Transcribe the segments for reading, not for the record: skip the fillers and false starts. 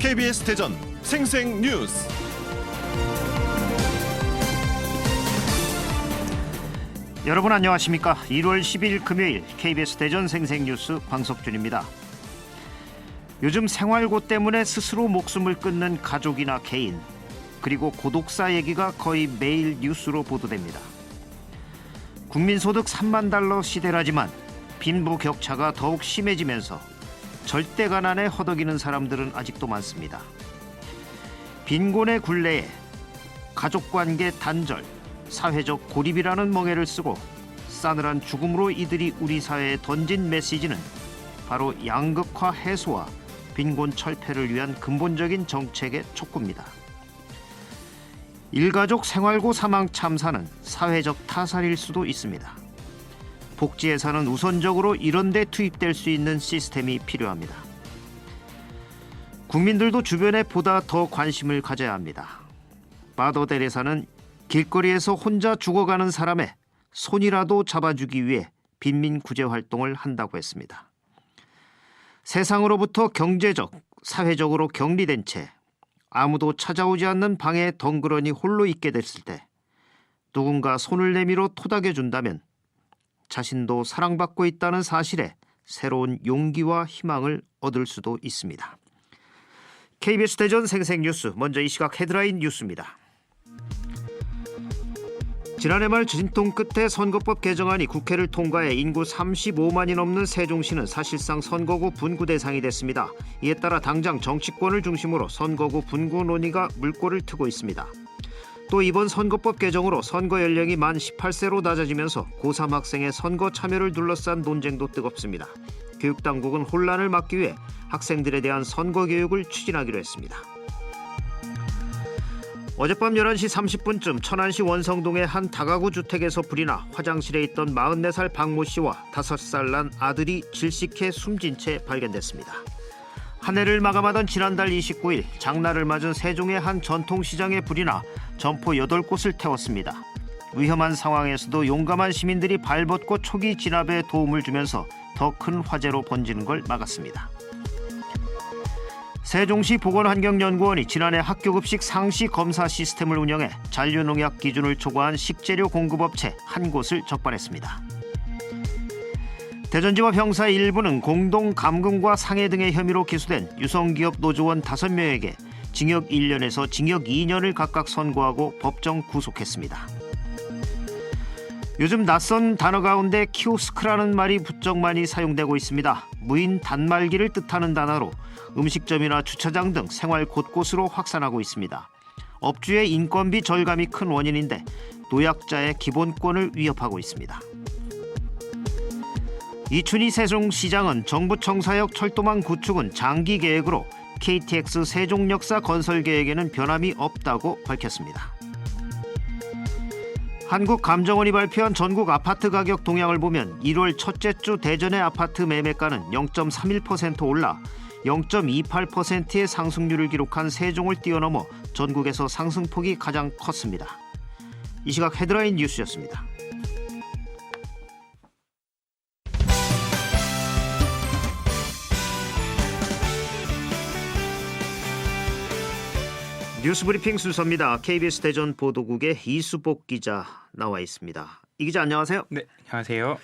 KBS 대전 생생뉴스. 여러분 안녕하십니까? 1월 10일 금요일 KBS 대전 생생뉴스 광석준입니다. 요즘 생활고 때문에 스스로 목숨을 끊는 가족이나 개인, 그리고 고독사 얘기가 거의 매일 뉴스로 보도됩니다. 국민소득 3만 달러 시대라지만 빈부격차가 더욱 심해지면서 절대 가난에 허덕이는 사람들은 아직도 많습니다. 빈곤의 굴레에 가족관계 단절, 사회적 고립이라는 멍에를 쓰고 싸늘한 죽음으로 이들이 우리 사회에 던진 메시지는 바로 양극화 해소와 빈곤 철폐를 위한 근본적인 정책의 촉구입니다. 일가족 생활고 사망 참사는 사회적 타살일 수도 있습니다. 복지 예산은 우선적으로 이런 데 투입될 수 있는 시스템이 필요합니다. 국민들도 주변에 보다 더 관심을 가져야 합니다. 바더 데레사는 길거리에서 혼자 죽어가는 사람의 손이라도 잡아주기 위해 빈민 구제 활동을 한다고 했습니다. 세상으로부터 경제적, 사회적으로 격리된 채 아무도 찾아오지 않는 방에 덩그러니 홀로 있게 됐을 때 누군가 손을 내밀어 토닥여준다면 자신도 사랑받고 있다는 사실에 새로운 용기와 희망을 얻을 수도 있습니다. KBS 대전 생생뉴스, 먼저 이 시각 헤드라인 뉴스입니다. 지난해 말 진통 끝에 선거법 개정안이 국회를 통과해 인구 35만이 넘는 세종시는 사실상 선거구 분구 대상이 됐습니다. 이에 따라 당장 정치권을 중심으로 선거구 분구 논의가 물꼬를 트고 있습니다. 또 이번 선거법 개정으로 선거 연령이 만 18세로 낮아지면서 고3 학생의 선거 참여를 둘러싼 논쟁도 뜨겁습니다. 교육당국은 혼란을 막기 위해 학생들에 대한 선거 교육을 추진하기로 했습니다. 어젯밤 11시 30분쯤 천안시 원성동의 한 다가구 주택에서 불이 나 화장실에 있던 44살 박모 씨와 5살 난 아들이 질식해 숨진 채 발견됐습니다. 한 해를 마감하던 지난달 29일 장날을 맞은 세종의 한 전통시장에 불이 나 점포 8곳을 태웠습니다. 위험한 상황에서도 용감한 시민들이 발벗고 초기 진압에 도움을 주면서 더 큰 화재로 번지는 걸 막았습니다. 세종시 보건환경연구원이 지난해 학교급식 상시 검사 시스템을 운영해 잔류농약 기준을 초과한 식재료 공급업체 한 곳을 적발했습니다. 대전지법 형사 1부는 공동 감금과 상해 등의 혐의로 기소된 유성기업 노조원 5명에게 징역 1년에서 징역 2년을 각각 선고하고 법정 구속했습니다. 요즘 낯선 단어 가운데 키오스크라는 말이 부쩍 많이 사용되고 있습니다. 무인 단말기를 뜻하는 단어로 음식점이나 주차장 등 생활 곳곳으로 확산하고 있습니다. 업주의 인건비 절감이 큰 원인인데 노약자의 기본권을 위협하고 있습니다. 이춘희 세종시장은 정부 청사역 철도망 구축은 장기 계획으로 KTX 세종역사 건설 계획에는 변함이 없다고 밝혔습니다. 한국감정원이 발표한 전국 아파트 가격 동향을 보면 1월 첫째 주 대전의 아파트 매매가는 0.31% 올라 0.28%의 상승률을 기록한 세종을 뛰어넘어 전국에서 상승폭이 가장 컸습니다. 이 시각 헤드라인 뉴스였습니다. 뉴스브리핑 순서입니다. KBS 대전 보도국의 이수복 기자 나와 있습니다. 이 기자 안녕하세요. 네, 안녕하세요.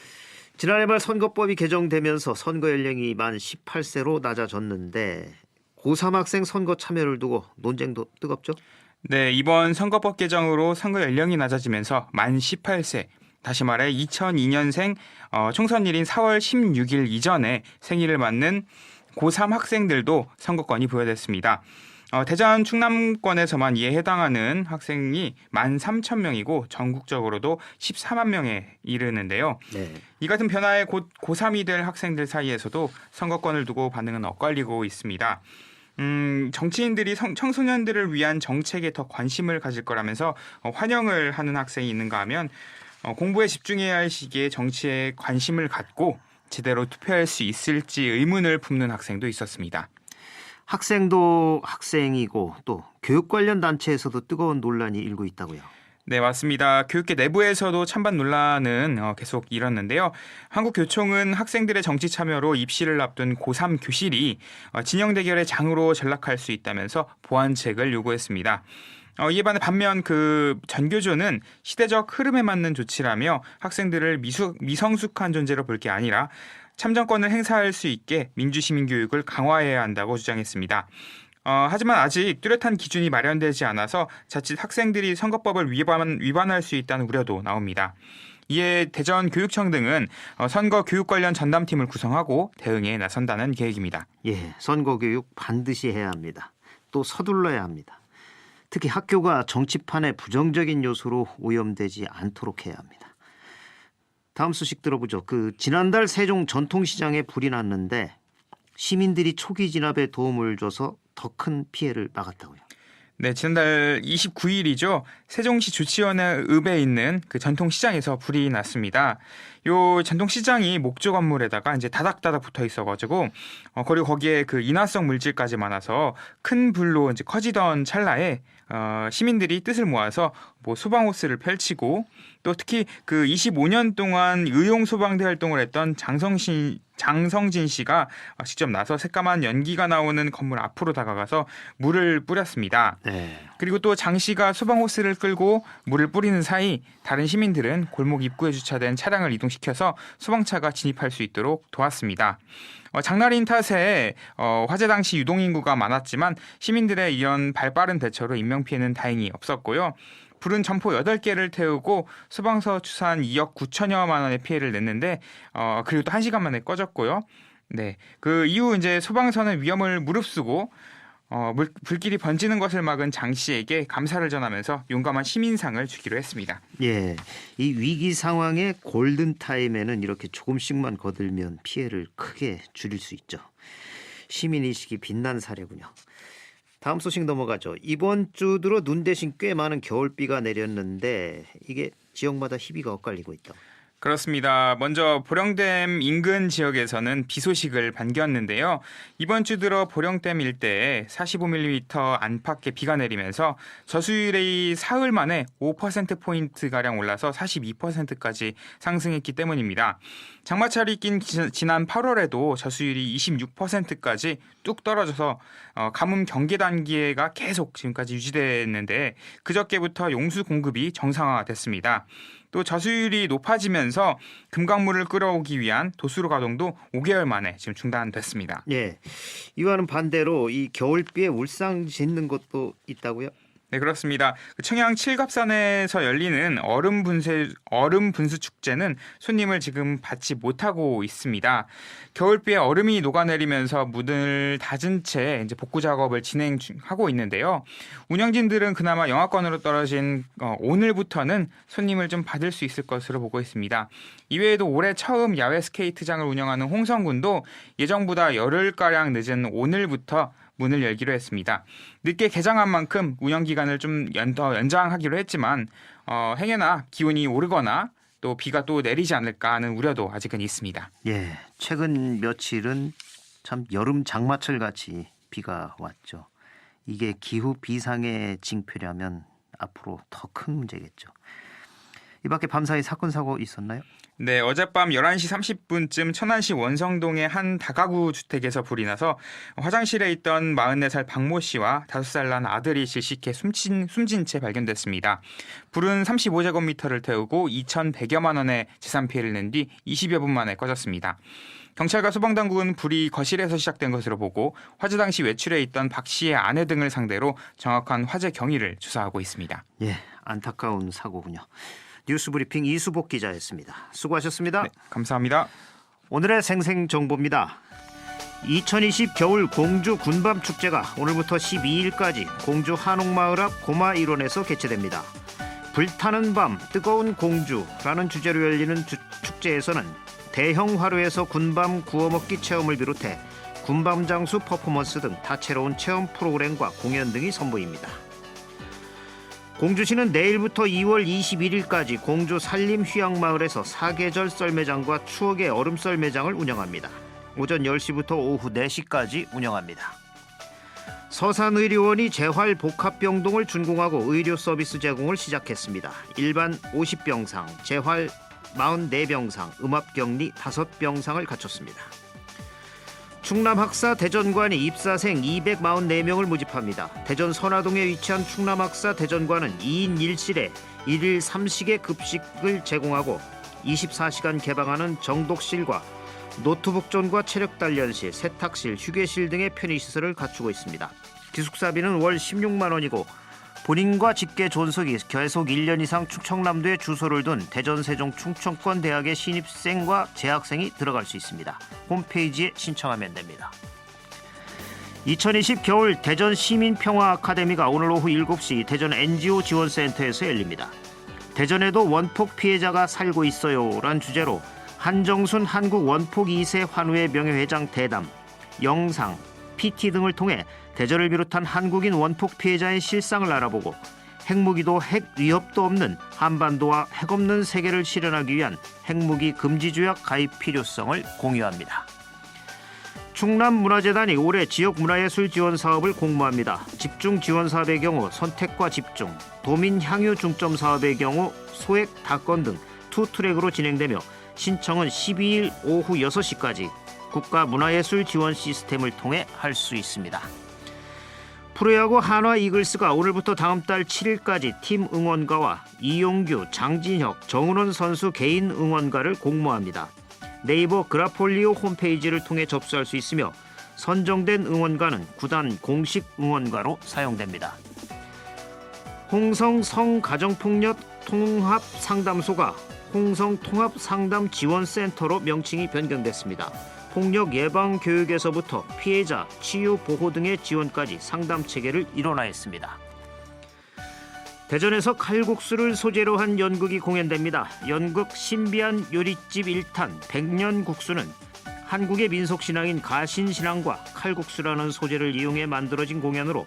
지난해 말 선거법이 개정되면서 선거 연령이 만 18세로 낮아졌는데 고3 학생 선거 참여를 두고 논쟁도 뜨겁죠? 네, 이번 선거법 개정으로 선거 연령이 낮아지면서 만 18세, 다시 말해 2002년생 총선일인 4월 16일 이전에 생일을 맞는 고3 학생들도 선거권이 부여됐습니다. 대전 충남권에서만 이에 해당하는 학생이 13,000명이고 전국적으로도 14만 명에 이르는데요. 네. 이 같은 변화에 곧 고3이 될 학생들 사이에서도 선거권을 두고 반응은 엇갈리고 있습니다. 정치인들이 청소년들을 위한 정책에 더 관심을 가질 거라면서 환영을 하는 학생이 있는가 하면 공부에 집중해야 할 시기에 정치에 관심을 갖고 제대로 투표할 수 있을지 의문을 품는 학생도 있었습니다. 학생도 학생이고 또 교육 관련 단체에서도 뜨거운 논란이 일고 있다고요. 네, 맞습니다. 교육계 내부에서도 찬반 논란은 계속 일었는데요. 한국교총은 학생들의 정치 참여로 입시를 앞둔 고3 교실이 진영 대결의 장으로 전락할 수 있다면서 보완책을 요구했습니다. 이에 반면 그 전교조는 시대적 흐름에 맞는 조치라며 학생들을 미성숙한 존재로 볼 게 아니라 참정권을 행사할 수 있게 민주시민 교육을 강화해야 한다고 주장했습니다. 하지만 아직 뚜렷한 기준이 마련되지 않아서 자칫 학생들이 선거법을 위반할 수 있다는 우려도 나옵니다. 이에 대전교육청 등은 선거 교육 관련 전담팀을 구성하고 대응에 나선다는 계획입니다. 예, 선거교육 반드시 해야 합니다. 또 서둘러야 합니다. 특히 학교가 정치판의 부정적인 요소로 오염되지 않도록 해야 합니다. 다음 소식 들어보죠. 지난달 세종 전통시장에 불이 났는데 시민들이 초기 진압에 도움을 줘서 더 큰 피해를 막았다고요. 네, 지난달 29일이죠. 세종시 조치원의 읍에 있는 그 전통시장에서 불이 났습니다. 요 전통시장이 목조 건물에다가 이제 다닥다닥 붙어 있어가지고 그리고 거기에 그 인화성 물질까지 많아서 큰 불로 이제 커지던 찰나에 시민들이 뜻을 모아서 소방호스를 펼치고 또 특히 그 25년 동안 의용 소방대 활동을 했던 장성진 씨가 직접 나서 새까만 연기가 나오는 건물 앞으로 다가가서 물을 뿌렸습니다. 네. 그리고 또 장 씨가 소방호스를 끌고 물을 뿌리는 사이 다른 시민들은 골목 입구에 주차된 차량을 이동시켜서 소방차가 진입할 수 있도록 도왔습니다. 장날인 탓에 화재 당시 유동인구가 많았지만 시민들의 이런 발빠른 대처로 인명피해는 다행히 없었고요. 불은 점포 8개를 태우고 소방서 추산 2억 9천여만 원의 피해를 냈는데 그리고 또 1시간 만에 꺼졌고요. 네, 그 이후 이제 소방서는 위험을 무릅쓰고 불길이 번지는 것을 막은 장 씨에게 감사를 전하면서 용감한 시민상을 주기로 했습니다. 예, 이 위기 상황의 골든 타임에는 이렇게 조금씩만 거들면 피해를 크게 줄일 수 있죠. 시민의식이 빛난 사례군요. 다음 소식 넘어가죠. 이번 주 들어 눈 대신 꽤 많은 겨울비가 내렸는데 이게 지역마다 희비가 엇갈리고 있다. 그렇습니다. 먼저 보령댐 인근 지역에서는 비 소식을 반겼는데요. 이번 주 들어 보령댐 일대에 45mm 안팎의 비가 내리면서 저수율이 사흘 만에 5%포인트가량 올라서 42%까지 상승했기 때문입니다. 장마철이 낀 지난 8월에도 저수율이 26%까지 뚝 떨어져서 가뭄 경계 단계가 계속 지금까지 유지됐는데 그저께부터 용수 공급이 정상화됐습니다. 또 저수율이 높아지면서 금강물을 끌어오기 위한 도수로 가동도 5개월 만에 지금 중단됐습니다. 예, 이와는 반대로 이 겨울비에 울상 짓는 것도 있다고요? 네, 그렇습니다. 청양 칠갑산에서 열리는 얼음 분수 축제는 손님을 지금 받지 못하고 있습니다. 겨울비에 얼음이 녹아내리면서 문을 닫은 채 이제 복구 작업을 진행하고 있는데요. 운영진들은 그나마 영하권으로 떨어진 오늘부터는 손님을 좀 받을 수 있을 것으로 보고 있습니다. 이외에도 올해 처음 야외 스케이트장을 운영하는 홍성군도 예정보다 열흘가량 늦은 오늘부터 문을 열기로 했습니다. 늦게 개장한 만큼 운영 기간을 좀 더 연장하기로 했지만 행여나 기온이 오르거나 또 비가 또 내리지 않을까 하는 우려도 아직은 있습니다. 예, 최근 며칠은 참 여름 장마철 같이 비가 왔죠. 이게 기후 비상의 징표라면 앞으로 더 큰 문제겠죠. 이 밖에 밤사이 사건 사고 있었나요? 네, 어젯밤 11시 30분쯤 천안시 원성동의 한 다가구 주택에서 불이 나서 화장실에 있던 44살 박모 씨와 5살 난 아들이 질식해 숨진 채 발견됐습니다. 불은 35제곱미터를 태우고 2,100여만 원의 재산 피해를 낸 뒤 20여 분 만에 꺼졌습니다. 경찰과 소방당국은 불이 거실에서 시작된 것으로 보고 화재 당시 외출해 있던 박 씨의 아내 등을 상대로 정확한 화재 경위를 조사하고 있습니다. 예, 안타까운 사고군요. 뉴스브리핑 이수복 기자였습니다. 수고하셨습니다. 네, 감사합니다. 오늘의 생생정보입니다. 2020 겨울 공주 군밤축제가 오늘부터 12일까지 공주 한옥마을 앞 고마일원에서 개최됩니다. 불타는 밤 뜨거운 공주라는 주제로 열리는 축제에서는 대형 화로에서 군밤 구워먹기 체험을 비롯해 군밤 장수 퍼포먼스 등 다채로운 체험 프로그램과 공연 등이 선보입니다. 공주시는 내일부터 2월 21일까지 공주 산림휴양마을에서 사계절 썰매장과 추억의 얼음 썰매장을 운영합니다. 오전 10시부터 오후 4시까지 운영합니다. 서산의료원이 재활복합병동을 준공하고 의료 서비스 제공을 시작했습니다. 일반 50병상, 재활 44병상, 음압격리 5병상을 갖췄습니다. 충남학사 대전관이 입사생 244명을 모집합니다. 대전 선화동에 위치한 충남학사 대전관은 2인 1실에 1일 3식의 급식을 제공하고 24시간 개방하는 정독실과 노트북존과 체력단련실, 세탁실, 휴게실 등의 편의시설을 갖추고 있습니다. 기숙사비는 월 16만 원이고 본인과 직계 존속이 계속 1년 이상 충청남도에 주소를 둔 대전 세종 충청권 대학의 신입생과 재학생이 들어갈 수 있습니다. 홈페이지에 신청하면 됩니다. 2020 겨울 대전 시민평화 아카데미가 오늘 오후 7시 대전 NGO 지원센터에서 열립니다. 대전에도 원폭 피해자가 살고 있어요 란 주제로 한정순 한국 원폭 2세 환우회 명예회장 대담, 영상, PT 등을 통해 대전을 비롯한 한국인 원폭 피해자의 실상을 알아보고 핵무기도 핵 위협도 없는 한반도와 핵 없는 세계를 실현하기 위한 핵무기 금지 조약 가입 필요성을 공유합니다. 충남문화재단이 올해 지역 문화예술 지원 사업을 공모합니다. 집중 지원 사업의 경우 선택과 집중, 도민 향유 중점 사업의 경우 소액 다건 등 투 트랙으로 진행되며 신청은 12일 오후 6시까지 국가문화예술 지원 시스템을 통해 할 수 있습니다. 프로야구 한화 이글스가 오늘부터 다음 달 7일까지 팀 응원가와 이용규, 장진혁, 정은원 선수 개인 응원가를 공모합니다. 네이버 그라폴리오 홈페이지를 통해 접수할 수 있으며 선정된 응원가는 구단 공식 응원가로 사용됩니다. 홍성 성가정폭력 통합상담소가 홍성 통합상담지원센터로 명칭이 변경됐습니다. 폭력 예방 교육에서부터 피해자, 치유 보호 등의 지원까지 상담 체계를 일원화했습니다. 대전에서 칼국수를 소재로 한 연극이 공연됩니다. 연극 신비한 요리집 1탄 백년 국수는 한국의 민속신앙인 가신신앙과 칼국수라는 소재를 이용해 만들어진 공연으로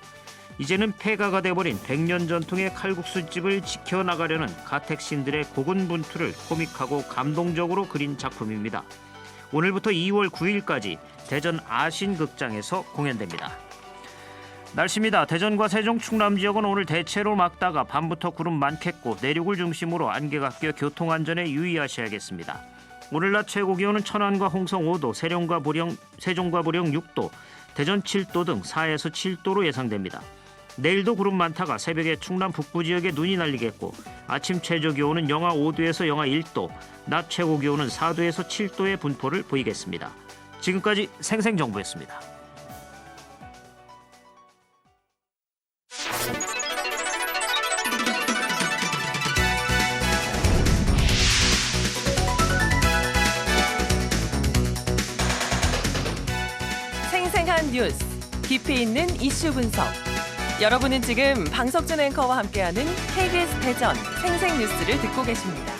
이제는 폐가가 돼버린 백년 전통의 칼국수집을 지켜나가려는 가택신들의 고군분투를 코믹하고 감동적으로 그린 작품입니다. 오늘부터 2월 9일까지 대전 아신극장에서 공연됩니다. 날씨입니다. 대전과 세종, 충남 지역은 오늘 대체로 맑다가 밤부터 구름 많겠고 내륙을 중심으로 안개가 껴 교통안전에 유의하셔야겠습니다. 오늘 낮 최고 기온은 천안과 홍성 5도, 세종과 보령 6도, 대전 7도 등 4에서 7도로 예상됩니다. 내일도 구름 많다가 새벽에 충남 북부 지역에 눈이 날리겠고 아침 최저 기온은 영하 5도에서 영하 1도, 낮 최고 기온은 4도에서 7도의 분포를 보이겠습니다. 지금까지 생생정보였습니다. 생생한 뉴스, 깊이 있는 이슈 분석. 여러분은 지금 방석준 앵커와 함께하는 KBS 대전 생생뉴스를 듣고 계십니다.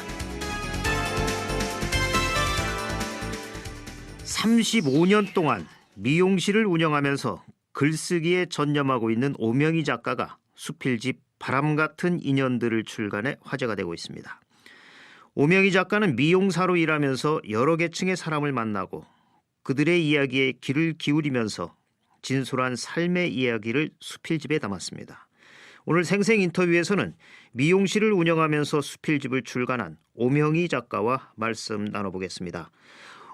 35년 동안 미용실을 운영하면서 글쓰기에 전념하고 있는 오명희 작가가 수필집 바람 같은 인연들을 출간해 화제가 되고 있습니다. 오명희 작가는 미용사로 일하면서 여러 계층의 사람을 만나고 그들의 이야기에 귀를 기울이면서 진솔한 삶의 이야기를 수필집에 담았습니다. 오늘 생생 인터뷰에서는 미용실을 운영하면서 수필집을 출간한 오명희 작가와 말씀 나눠보겠습니다.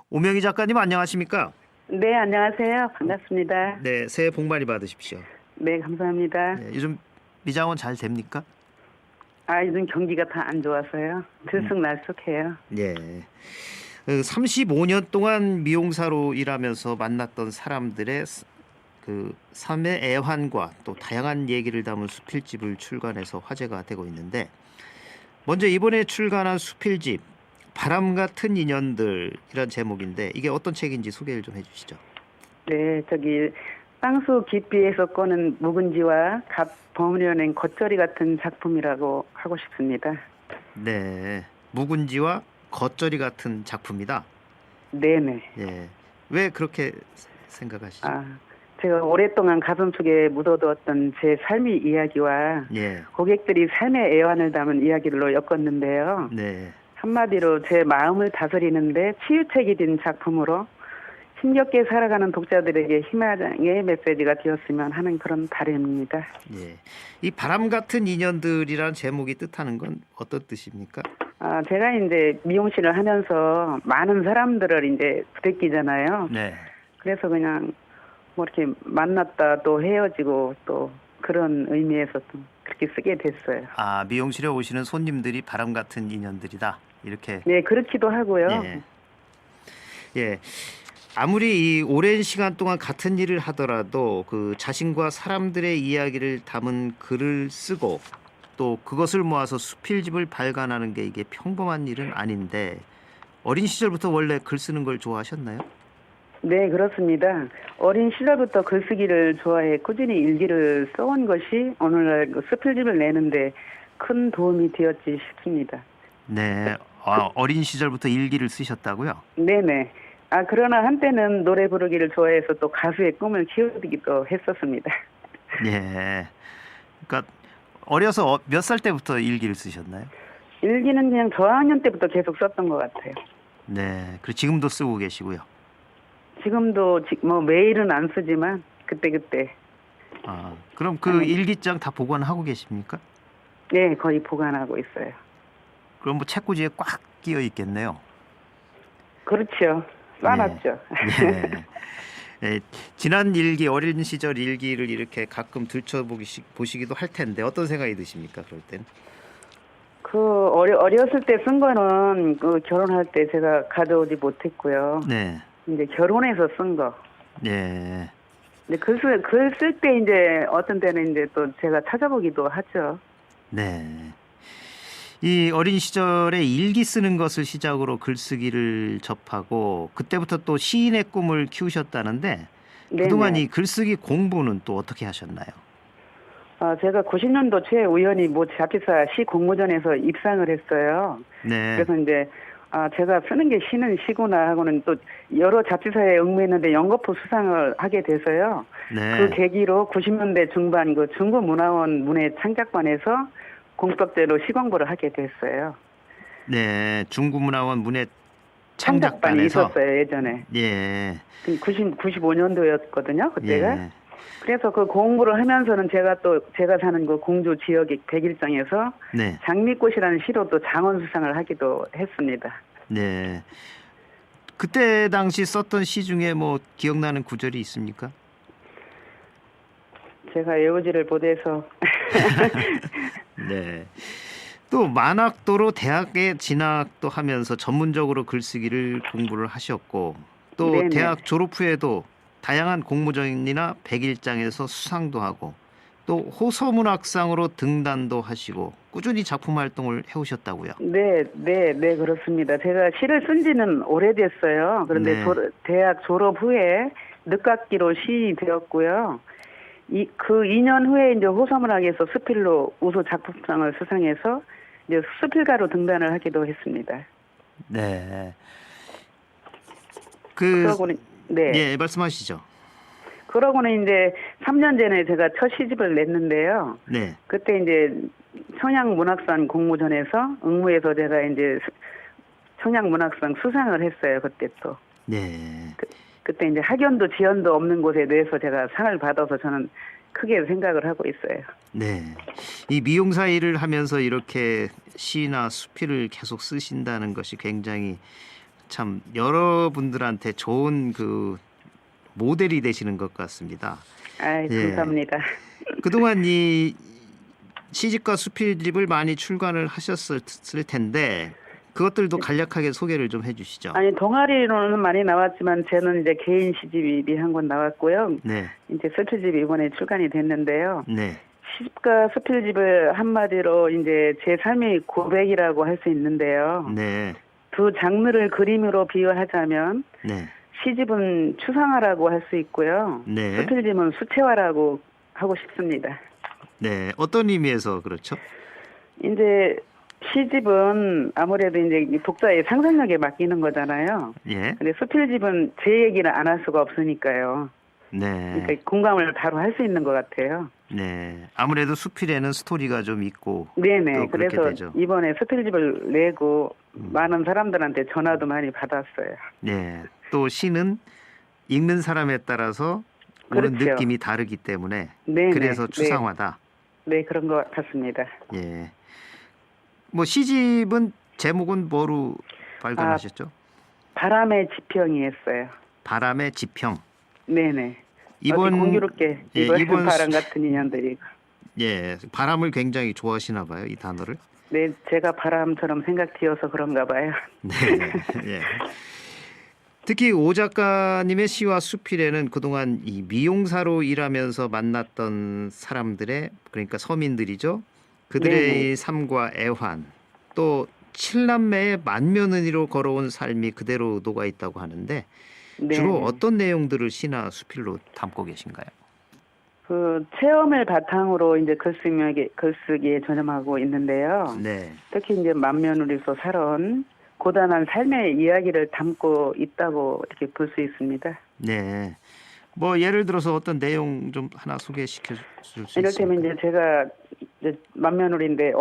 오명희 작가님 안녕하십니까? 네, 안녕하세요. 반갑습니다. 네, 새해 복 많이 받으십시오. 네, 감사합니다. 네, 요즘 미장원 잘 됩니까? 요즘 경기가 다 안 좋아서요. 들쑥날쑥해요. 네. 35년 동안 미용사로 일하면서 만났던 사람들의 그 삶의 애환과 또 다양한 얘기를 담은 수필집을 출간해서 화제가 되고 있는데 먼저 이번에 출간한 수필집 바람 같은 인연들이란 제목인데 이게 어떤 책인지 소개를 좀 해주시죠. 네, 땅수 깊이에서 꺼낸 묵은지와 갓 버무려낸 겉절이 같은 작품이라고 하고 싶습니다. 네, 묵은지와 겉절이 같은 작품이다. 네네. 예, 왜 그렇게 생각하시죠? 제가 오랫동안 가슴속에 묻어두었던 제 삶의 이야기와 예, 고객들이 삶의 애환을 담은 이야기로 엮었는데요. 네, 한마디로 제 마음을 다스리는데 치유책이 된 작품으로 힘겹게 살아가는 독자들에게 희망의 메시지가 되었으면 하는 그런 바람입니다. 예. 이 바람 같은 인연들이라는 제목이 뜻하는 건 어떤 뜻입니까? 제가 이제 미용실을 하면서 많은 사람들을 이제 부대끼잖아요. 네. 그래서 그냥 뭐 이렇게 만났다 또 헤어지고 또 그런 의미에서 좀 그렇게 쓰게 됐어요. 미용실에 오시는 손님들이 바람 같은 인연들이다. 이렇게. 네, 그렇기도 하고요. 예. 예. 아무리 이 오랜 시간 동안 같은 일을 하더라도 그 자신과 사람들의 이야기를 담은 글을 쓰고 또 그것을 모아서 수필집을 발간하는 게 이게 평범한 일은 아닌데 어린 시절부터 원래 글 쓰는 걸 좋아하셨나요? 네, 그렇습니다. 어린 시절부터 글쓰기를 좋아해 꾸준히 일기를 써온 것이 오늘날 그 수필집을 내는데 큰 도움이 되었지 싶습니다. 네. 어린 시절부터 일기를 쓰셨다고요? 네네. 그러나 한때는 노래 부르기를 좋아해서 또 가수의 꿈을 키우기도 했었습니다. 예. 그러니까 어려서 몇 살 때부터 일기를 쓰셨나요? 일기는 그냥 저학년 때부터 계속 썼던 것 같아요. 네. 그리고 지금도 쓰고 계시고요. 지금도 뭐 매일은 안 쓰지만 그때그때. 그럼 그 일기장 다 보관하고 계십니까? 네, 거의 보관하고 있어요. 그럼 뭐 책꽂이에 꽉 끼어 있겠네요. 그렇죠. 써놨죠. 네. 네. 지난 일기, 어린 시절 일기를 이렇게 가끔 보시기도 할 텐데 어떤 생각이 드십니까? 그럴 땐? 어렸을 때 쓴 거는 그 결혼할 때 제가 가져오지 못했고요. 네. 이제 결혼해서 쓴 거. 네. 근데 글 쓸 때 이제 어떤 때는 이제 또 제가 찾아보기도 하죠. 네. 이 어린 시절에 일기 쓰는 것을 시작으로 글쓰기를 접하고 그때부터 또 시인의 꿈을 키우셨다는데 그동안 이 글쓰기 공부는 또 어떻게 하셨나요? 제가 90년도 초에 우연히 뭐 잡지사 시 공모전에서 입상을 했어요. 네. 그래서 이제 제가 쓰는 게 시는 시구나 하고는 또 여러 잡지사에 응모했는데 연거푸 수상을 하게 돼서요. 네. 그 계기로 90년대 중반 그 중구문화원 문예 창작반에서 공법대로 시공부를 하게 됐어요. 네, 중구문화원 문예 창작반이 창작반에서 있었어요, 예전에. 예. 95년도였거든요, 그때가. 예. 그래서 그 공부를 하면서는 제가 사는 그 공주 지역의 백일장에서 네. 장미꽃이라는 시로 또 장원 수상을 하기도 했습니다. 네. 그때 당시 썼던 시 중에 뭐 기억나는 구절이 있습니까? 제가 외우지를 못해서. 네. 또 만학도로 대학에 진학도 하면서 전문적으로 글쓰기를 공부를 하셨고 또 네네. 대학 졸업 후에도 다양한 공모전이나 백일장에서 수상도 하고 또 호서문학상으로 등단도 하시고 꾸준히 작품 활동을 해오셨다고요. 네, 그렇습니다. 제가 시를 쓴 지는 오래됐어요. 그런데 네. 대학 졸업 후에 늦깎이로 시인이 되었고요. 그 2년 후에 이제 호서문학에서 수필로 우수 작품상을 수상해서 이제 수필가로 등단을 하기도 했습니다. 네. 그러고는 네. 예, 말씀하시죠. 그러고는 이제 3년 전에 제가 첫 시집을 냈는데요. 네. 그때 이제 청양문학상 공모전에서 응모해서 제가 이제 청양문학상 수상을 했어요. 그때 또. 네. 그때 이제 학연도 지연도 없는 곳에 내서 제가 상을 받아서 저는 크게 생각을 하고 있어요. 네. 이 미용사 일을 하면서 이렇게 시나 수필을 계속 쓰신다는 것이 굉장히 참 여러분들한테 좋은 그 모델이 되시는 것 같습니다. 감사합니다. 그동안 이 시집과 수필집을 많이 출간을 하셨을 텐데 그것들도 간략하게 소개를 좀 해주시죠. 동아리로는 많이 나왔지만 저는 이제 개인 시집이 한 권 나왔고요. 네. 이제 수필집이 이번에 출간이 됐는데요. 네. 시집과 수필집을 한마디로 이제 제 삶의 고백이라고 할 수 있는데요. 네. 두 장르를 그림으로 비유하자면 네. 시집은 추상화라고 할 수 있고요. 네. 수필집은 수채화라고 하고 싶습니다. 네. 어떤 의미에서 그렇죠? 이제 시집은 아무래도 이제 독자의 상상력에 맡기는 거잖아요. 예. 근데 수필집은 제 얘기를 안 할 수가 없으니까요. 네. 그러니까 공감을 바로 할 수 있는 것 같아요. 네. 아무래도 수필에는 스토리가 좀 있고. 네네. 또 그렇게 그래서 되죠. 이번에 수필집을 내고 많은 사람들한테 전화도 많이 받았어요. 네. 또 시는 읽는 사람에 따라서 오는 그렇죠. 느낌이 다르기 때문에 네네. 그래서 추상화다. 네, 그런 것 같습니다. 예. 뭐 시집은 제목은 뭐로 발간하셨죠? 바람의 지평이었어요. 바람의 지평. 네네. 이번 공교롭게 예, 이번 이번 바람 같은 인연들이. 예, 바람을 굉장히 좋아하시나 봐요, 이 단어를. 네, 제가 바람처럼 생각되어서 그런가 봐요. 네. 예. 특히 오 작가님의 시와 수필에는 그동안 이 미용사로 일하면서 만났던 사람들의 그러니까 서민들이죠. 그들의 네네. 삶과 애환 또 칠남매의 만면은이로 걸어온 삶이 그대로 녹아 있다고 하는데 네. 주로 어떤 내용들을 시나 수필로 담고 계신가요? 그 체험을 바탕으로 이제 글쓰기에 전념하고 있는데요. 네. 특히 이제 만면으로서 살아온 고단한 삶의 이야기를 담고 있다고 이렇게 볼 수 있습니다. 네. 뭐 예를 들어서 어떤 내용 좀 하나 소개시켜 줄 수 이를테면 있습니까? 이제 제가 이제 맏며느리인데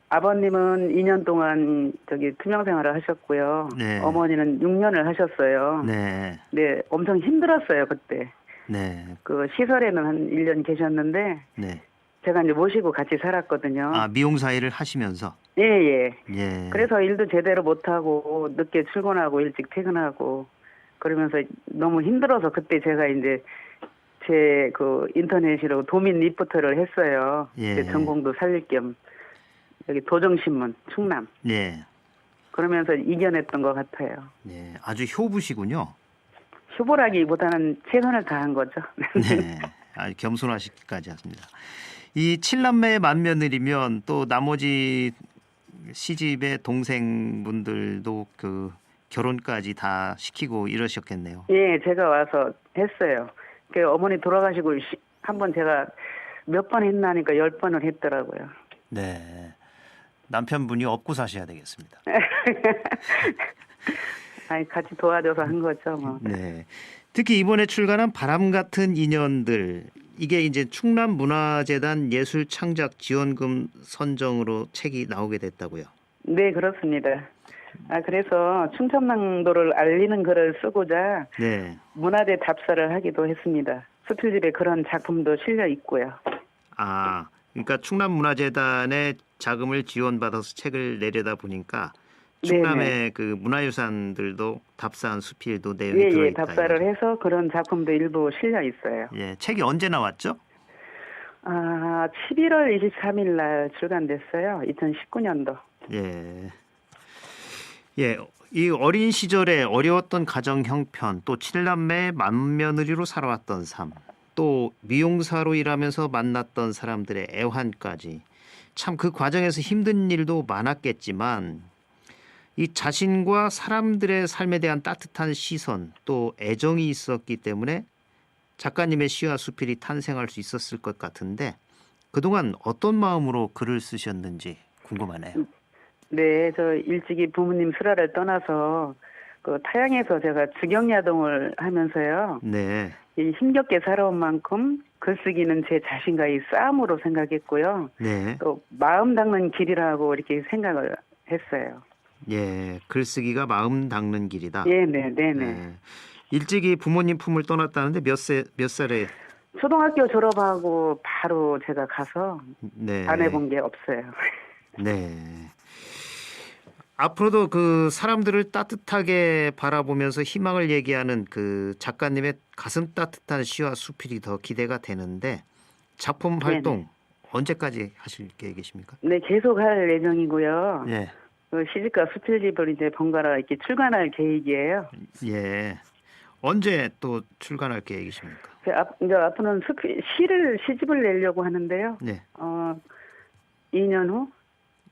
아버님은 2년 동안 투명 생활을 하셨고요. 네. 어머니는 6년을 하셨어요. 네. 네, 엄청 힘들었어요 그때. 네. 그 시설에는 한 1년 계셨는데 네. 제가 이제 모시고 같이 살았거든요. 아, 미용사 일을 하시면서 예, 예. 예. 그래서 일도 제대로 못하고 늦게 출근하고 일찍 퇴근하고 그러면서 너무 힘들어서 그때 제가 이제 제 그 인터넷으로 도민 리포터를 했어요. 예. 제 전공도 살릴 겸 여기 도정신문 충남. 네. 그러면서 이겨냈던 것 같아요. 네. 아주 효부시군요. 휴보라기보다는 최선을 다한 거죠. 네. 아주 겸손하시기까지 하십니다. 이 칠남매의 맏며느리면 또 나머지 시집의 동생분들도 그 결혼까지 다 시키고 이러셨겠네요. 예, 제가 와서 했어요. 그 어머니 돌아가시고 한번 제가 몇 번 했나니까 10번을 했더라고요. 네. 남편분이 업고 사셔야 되겠습니다. 아니 같이 도와줘서 한 거죠, 뭐. 네. 특히 이번에 출간한 바람 같은 인연들 이게 이제 충남문화재단 예술창작 지원금 선정으로 책이 나오게 됐다고요. 네, 그렇습니다. 그래서 충청남도를 알리는 글을 쓰고자 네. 문화재 답사를 하기도 했습니다. 수필집에 그런 작품도 실려 있고요. 아, 그러니까 충남문화재단의 자금을 지원받아서 책을 내려다 보니까 충남의 네네. 그 문화유산들도 답사한 수필도 내용이 예, 들어있다. 예, 답사를 이거죠. 해서 그런 작품도 일부 실려 있어요. 예, 책이 언제 나왔죠? 11월 23일 날 출간됐어요. 2019년도. 예. 예, 이 어린 시절에 어려웠던 가정 형편, 또 칠남매의 맏며느리로 살아왔던 삶, 또 미용사로 일하면서 만났던 사람들의 애환까지 참 그 과정에서 힘든 일도 많았겠지만 이 자신과 사람들의 삶에 대한 따뜻한 시선 또 애정이 있었기 때문에 작가님의 시와 수필이 탄생할 수 있었을 것 같은데 그동안 어떤 마음으로 글을 쓰셨는지 궁금하네요. 네, 저 일찍이 부모님 슬하를 떠나서 그 타양에서 제가 직영야동을 하면서요. 네. 이 힘겹게 살아온 만큼 글쓰기는 제 자신과의 싸움으로 생각했고요. 네. 또 마음 닦는 길이라고 이렇게 생각을 했어요. 예, 글쓰기가 마음 닦는 길이다. 네, 네, 네, 네. 예. 일찍이 부모님 품을 떠났다는데 몇 살에? 초등학교 졸업하고 바로 제가 가서 네. 안 해본 게 없어요. 네. 앞으로도 그 사람들을 따뜻하게 바라보면서 희망을 얘기하는 그 작가님의 가슴 따뜻한 시와 수필이 더 기대가 되는데 작품 활동 네네. 언제까지 하실 계획이십니까? 네, 계속 할 예정이고요. 예. 그 시집과 수필집을 이제 번갈아 이렇게 출간할 계획이에요. 예. 언제 또 출간할 계획이십니까? 이제 앞으로는 시집을 내려고 하는데요. 네. 2년 후?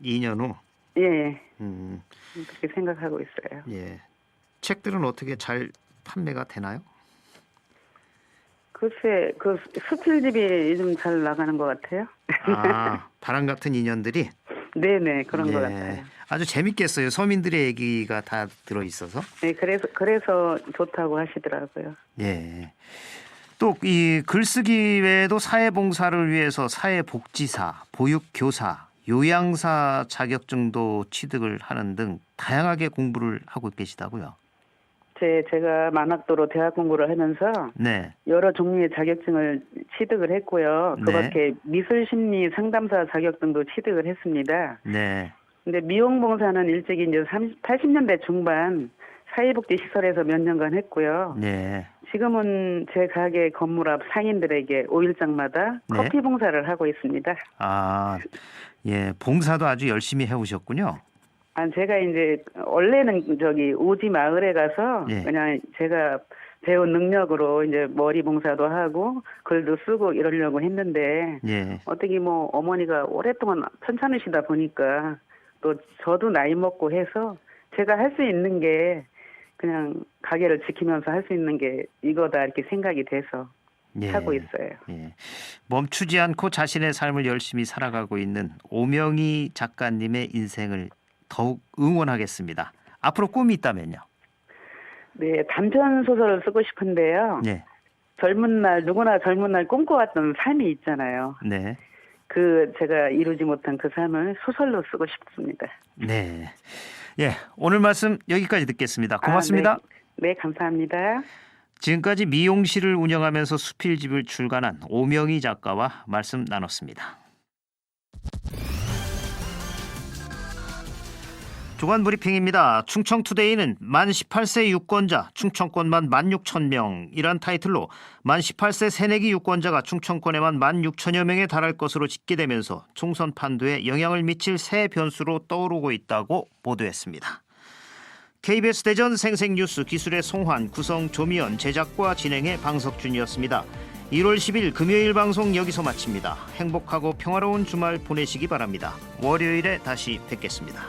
2년 후. 예, 음. 그렇게 생각하고 있어요. 예. 책들은 어떻게 잘 판매가 되나요? 글쎄, 그 수필집이 요즘 잘 나가는 것 같아요. 아, 바람 같은 인연들이 네네, 그런 것 예. 같아요. 아주 재밌겠어요. 서민들의 얘기가 다 들어 있어서. 네, 그래서 좋다고 하시더라고요. 예. 또 이 글쓰기 외에도 사회봉사를 위해서 사회복지사, 보육교사, 요양사 자격증도 취득을 하는 등 다양하게 공부를 하고 계시다고요. 제가 만학도로 대학 공부를 하면서 네. 여러 종류의 자격증을 취득을 했고요. 네. 그밖에 미술심리 상담사 자격증도 취득을 했습니다. 네. 근데 미용봉사는 일찍이 이제 80년대 중반 사회복지 시설에서 몇 년간 했고요. 네. 지금은 제 가게 건물 앞 상인들에게 5일장마다 네. 커피 봉사를 하고 있습니다. 아, 예, 봉사도 아주 열심히 해오셨군요. 제가 이제 원래는 저기 오지 마을에 가서 예. 그냥 제가 배운 능력으로 이제 머리 봉사도 하고 글도 쓰고 이러려고 했는데 예. 어떻게 뭐 어머니가 오랫동안 편찮으시다 보니까 또 저도 나이 먹고 해서 제가 할 수 있는 게 그냥 가게를 지키면서 할 수 있는 게 이거다 이렇게 생각이 돼서 예. 하고 있어요. 예. 멈추지 않고 자신의 삶을 열심히 살아가고 있는 오명희 작가님의 인생을 더욱 응원하겠습니다. 앞으로 꿈이 있다면요? 네, 단편 소설을 쓰고 싶은데요. 네. 젊은 날 누구나 젊은 날 꿈꿔왔던 삶이 있잖아요. 네. 제가 이루지 못한 그 삶을 소설로 쓰고 싶습니다. 네. 예, 오늘 말씀 여기까지 듣겠습니다. 고맙습니다. 네, 감사합니다. 지금까지 미용실을 운영하면서 수필집을 출간한 오명희 작가와 말씀 나눴습니다. 주간 브리핑입니다. 충청투데이는 만 18세 유권자 충청권만 16,000명이란 타이틀로 만 18세 새내기 유권자가 충청권에만 16,000여 명에 달할 것으로 집계되면서 총선 판도에 영향을 미칠 새 변수로 떠오르고 있다고 보도했습니다. KBS 대전 생생뉴스 기술의 송환, 구성 조미연, 제작과 진행의 방석준이었습니다. 1월 10일 금요일 방송 여기서 마칩니다. 행복하고 평화로운 주말 보내시기 바랍니다. 월요일에 다시 뵙겠습니다.